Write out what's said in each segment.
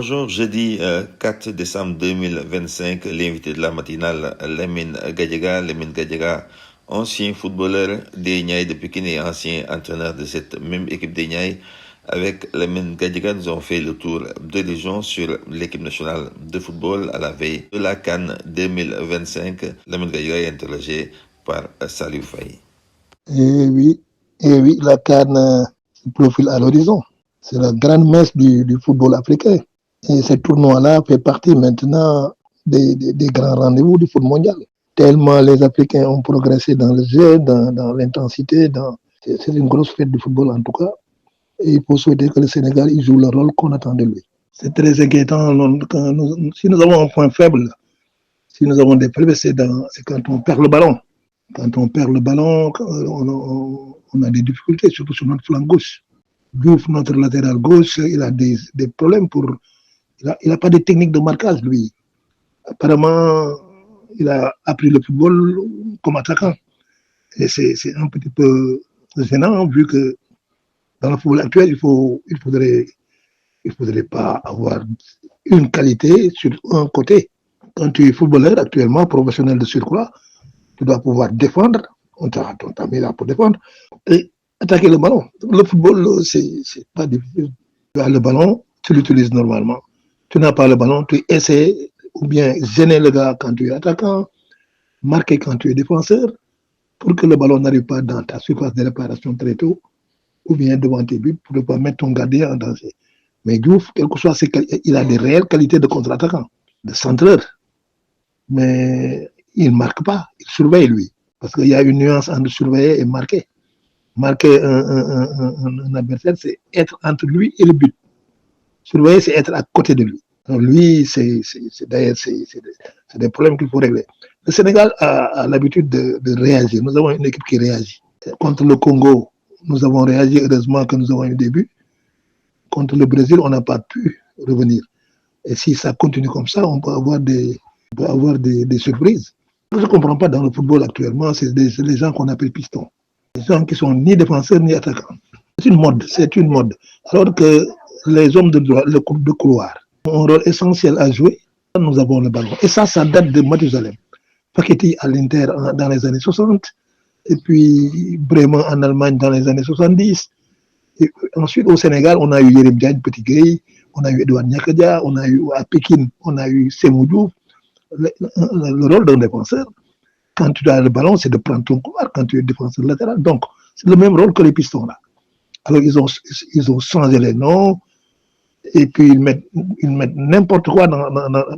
Bonjour, jeudi 4 décembre 2025, l'invité de la matinale, Lamine Gadiaga, ancien footballeur des Niayes de Pékin et ancien entraîneur de cette même équipe des Niayes. Avec Lamine Gadiaga, nous avons fait le tour de région sur l'équipe nationale de football à la veille de la CAN 2025. Lamine Gadiaga est interrogé par Salif Faye. Et oui, la CAN se profile à l'horizon. C'est la grande messe du football africain. Et ce tournoi-là fait partie maintenant des grands rendez-vous du football mondial. Tellement les Africains ont progressé dans le jeu, dans l'intensité. C'est une grosse fête du football en tout cas. Et il faut souhaiter que le Sénégal il joue le rôle qu'on attend de lui. C'est très inquiétant. Si nous avons un point faible, si nous avons des faiblesses, c'est quand on perd le ballon. Quand on perd le ballon, on a des difficultés, surtout sur notre flanc gauche. Diouf, notre latéral gauche, il a des problèmes il n'a pas de technique de marquage, lui. Apparemment, il a appris le football comme attaquant. Et c'est un petit peu gênant, vu que dans le football actuel, il faudrait pas avoir une qualité sur un côté. Quand tu es footballeur actuellement, professionnel de surcroît, tu dois pouvoir défendre. On t'a mis là pour défendre. Et attaquer le ballon. Le football, c'est pas difficile. Tu as le ballon, tu l'utilises normalement. Tu n'as pas le ballon, tu essaies ou bien gêner le gars quand tu es attaquant, marquer quand tu es défenseur, pour que le ballon n'arrive pas dans ta surface de réparation très tôt, ou bien devant tes buts, pour ne pas mettre ton gardien en danger. Mais Diouf, quel que soit ses qualités, il a des réelles qualités de contre-attaquant, de centreur. Mais il ne marque pas, il surveille lui. Parce qu'il y a une nuance entre surveiller et marquer. Marquer un adversaire, c'est être entre lui et le but. Surveiller, c'est être à côté de lui. Alors lui, c'est des problèmes qu'il faut régler. Le Sénégal a l'habitude de réagir. Nous avons une équipe qui réagit. Contre le Congo, nous avons réagi, heureusement que nous avons eu des buts. Contre le Brésil, on n'a pas pu revenir. Et si ça continue comme ça, on peut avoir des surprises. Ce que je ne comprends pas dans le football actuellement, c'est les gens qu'on appelle pistons. Les gens qui sont ni défenseurs ni attaquants. C'est une mode. Alors que les hommes de droit, le groupe de couloir, ont un rôle essentiel à jouer. Nous avons le ballon. Et ça date de Mathusalem. Paquetti à l'Inter dans les années 60, et puis Bremen en Allemagne dans les années 70. Et ensuite, au Sénégal, on a eu Yérim Diagne, Petit Gueye, on a eu Edouard Niakadia, on a eu à Pékin, on a eu Sémou Diouf. Le rôle d'un défenseur, quand tu as le ballon, c'est de prendre ton couloir quand tu es défenseur latéral. Donc, c'est le même rôle que les pistons là. Alors, ils ont changé les noms, et puis ils mettent n'importe quoi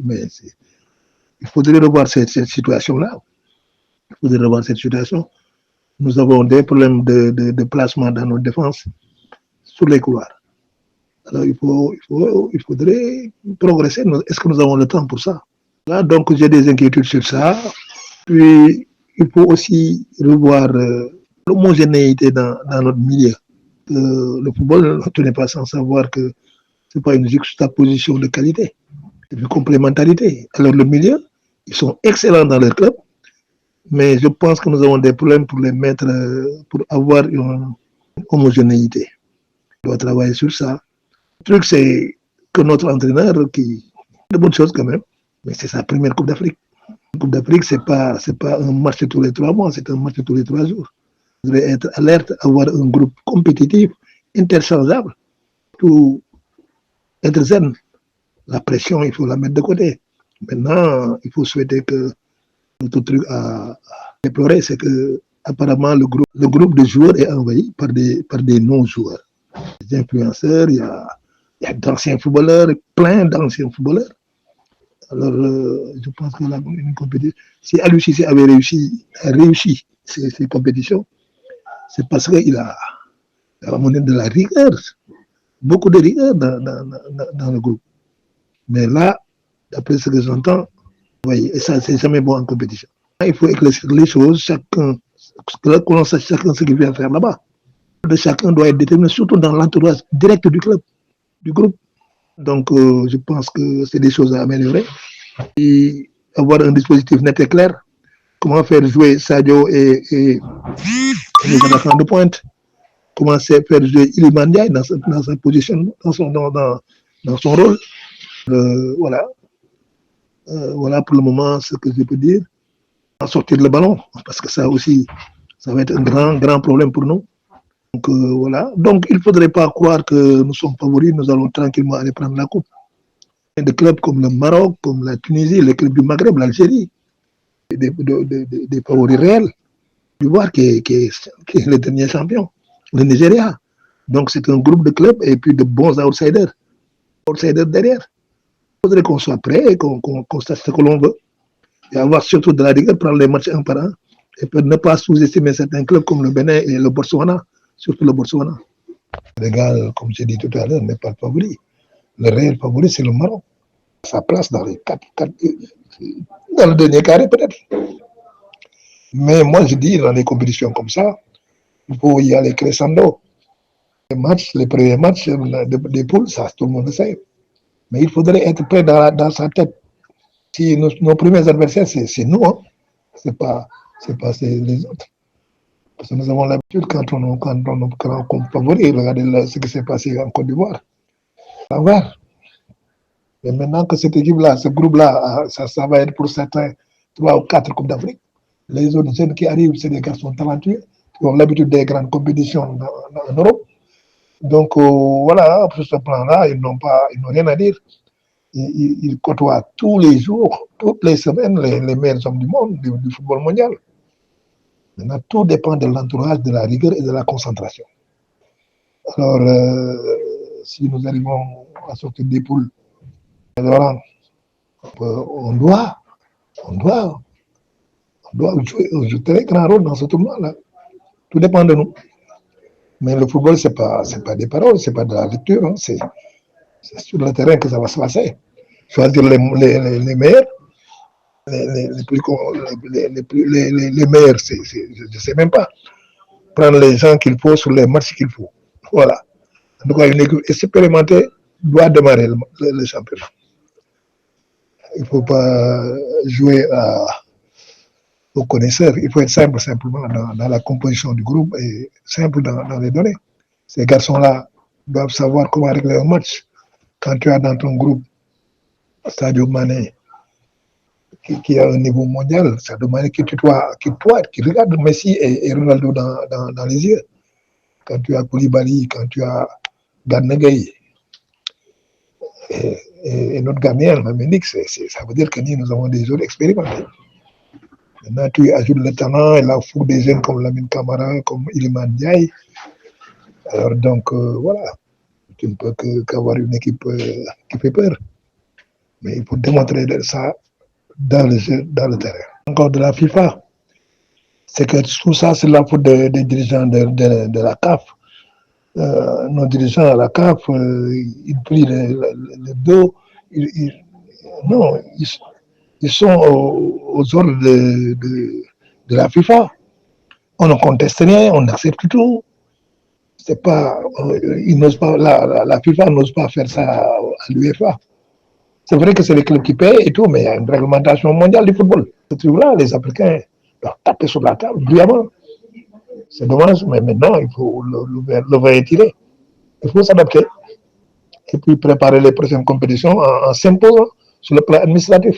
mais il faudrait revoir cette situation-là. Il faudrait revoir cette situation. Nous avons des problèmes de placement dans nos défenses sur les couloirs. Alors, il faudrait progresser. Est-ce que nous avons le temps pour ça? Là, donc, j'ai des inquiétudes sur ça. Puis, il faut aussi revoir l'homogénéité dans notre milieu. Le football, tu n'es pas sans savoir que ce n'est pas une juxtaposition de qualité, c'est une complémentarité. Alors, le milieu, ils sont excellents dans leur club, mais je pense que nous avons des problèmes pour les mettre, pour avoir une homogénéité. On doit travailler sur ça. Le truc, c'est que notre entraîneur, qui de bonnes choses quand même, mais c'est sa première Coupe d'Afrique. La Coupe d'Afrique, c'est pas un match tous les 3 mois, c'est un match tous les 3 jours. Vous devez être alerte, avoir un groupe compétitif, interchangeable, tout être zen. La pression, il faut la mettre de côté. Maintenant, il faut souhaiter que notre truc à déplorer, c'est que apparemment le groupe de joueurs est envahi par des non-joueurs. Des influenceurs, il y a d'anciens footballeurs, plein d'anciens footballeurs. Alors, je pense que une compétition, si Aliou Cissé avait réussi ces compétitions, c'est parce qu'il a amené de la rigueur, beaucoup de rigueur dans le groupe. Mais là, d'après ce que j'entends, oui, et ça, c'est jamais bon en compétition. Il faut éclaircir les choses, chacun ce qu'il vient faire là-bas. Chacun doit être déterminé, surtout dans l'entourage direct du club, du groupe. Donc, je pense que c'est des choses à améliorer. Et avoir un dispositif net et clair. Comment faire jouer Sadio et les attaquants de pointe. Comment faire jouer Iliman Ndiaye dans sa position, dans son rôle. Voilà. Voilà pour le moment ce que je peux dire. Sortir le ballon, parce que ça aussi, ça va être un grand problème pour nous. Donc voilà. Donc il ne faudrait pas croire que nous sommes favoris, nous allons tranquillement aller prendre la coupe. Des clubs comme le Maroc, comme la Tunisie, les clubs du Maghreb, l'Algérie, des favoris réels. L'Ivoire qui est le dernier champion, le Nigeria. Donc c'est un groupe de clubs et puis de bons outsiders. Outsiders derrière. Il faudrait qu'on soit prêt et qu'on sache ce que l'on veut. Et avoir surtout de la rigueur, prendre les matchs un par un. Et puis ne pas sous-estimer certains clubs comme le Bénin et le Botswana, surtout le Botswana. Le Sénégal, comme j'ai dit tout à l'heure, n'est pas le favori. Le réel favori, c'est le Maroc. Sa place dans les dans le dernier carré peut-être. Mais moi, je dis, dans les compétitions comme ça, il faut y aller crescendo. Les premiers matchs des poules, ça, tout le monde le sait. Mais il faudrait être prêt dans sa tête. Si nos premiers adversaires, c'est nous, hein. C'est pas les autres. Parce que nous avons l'habitude, quand on comme favori, regardez ce qui s'est passé en Côte d'Ivoire. Ça va. Mais maintenant que cette équipe-là, ce groupe-là, ça va être pour certains 3 ou 4 Coupes d'Afrique. Les autres jeunes qui arrivent, c'est des garçons talentueux qui ont l'habitude des grandes compétitions en Europe. Donc voilà, pour ce plan-là, ils n'ont rien à dire. Ils côtoient tous les jours, toutes les semaines, les meilleurs hommes du monde, du football mondial. Maintenant, tout dépend de l'entourage, de la rigueur et de la concentration. Alors, si nous arrivons à sortir des poules, alors, on doit jouer un très grand rôle dans ce tournoi-là. Tout dépend de nous. Mais le football, c'est pas des paroles, c'est pas de la lecture, hein, c'est sur le terrain que ça va se passer. Choisir les meilleurs, les meilleurs, je ne sais même pas. Prendre les gens qu'il faut sur les matchs qu'il faut. Voilà. En tout cas, une équipe expérimentée doit démarrer le championnat. Il ne faut pas jouer aux connaisseurs. Il faut être simple simplement dans la composition du groupe et simple dans les données. Ces garçons-là doivent savoir comment régler un match. Quand tu as dans ton groupe Sadio Mané, qui a un niveau mondial, Sadio Mané qui regarde Messi et Ronaldo dans les yeux. Quand tu as Koulibaly, quand tu as Gana Gueye et notre gardien, Ménic, ça veut dire que nous avons des joueurs expérimentés. Maintenant, tu ajoutes le talent et la fougue des jeunes comme Lamine Camara, comme Iliman Ndiaye. Alors donc, voilà. Tu ne peux qu'avoir une équipe qui fait peur. Mais il faut démontrer ça dans le jeu, dans le terrain. Encore de la FIFA, c'est que tout ça, c'est la faute des dirigeants de la CAF. Nos dirigeants à la CAF, ils plient le dos. Ils sont aux ordres de la FIFA. On ne conteste rien, on accepte tout. C'est pas, ils n'osent pas, la FIFA n'ose pas faire ça à l'UEFA. C'est vrai que c'est les clubs qui payent et tout, mais il y a une réglementation mondiale du football. Ce truc-là, les Africains doivent taper sur la table bruyamment. C'est dommage, mais maintenant, il faut le verre étiré. Il faut s'adapter et puis préparer les prochaines compétitions en s'imposant sur le plan administratif.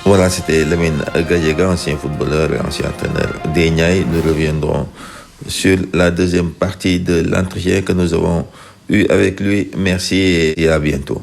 Voilà, c'était Lamine Gadiaga, ancien footballeur et ancien entraîneur des Niayes. Nous reviendrons sur la deuxième partie de l'entretien que nous avons eu avec lui. Merci et à bientôt.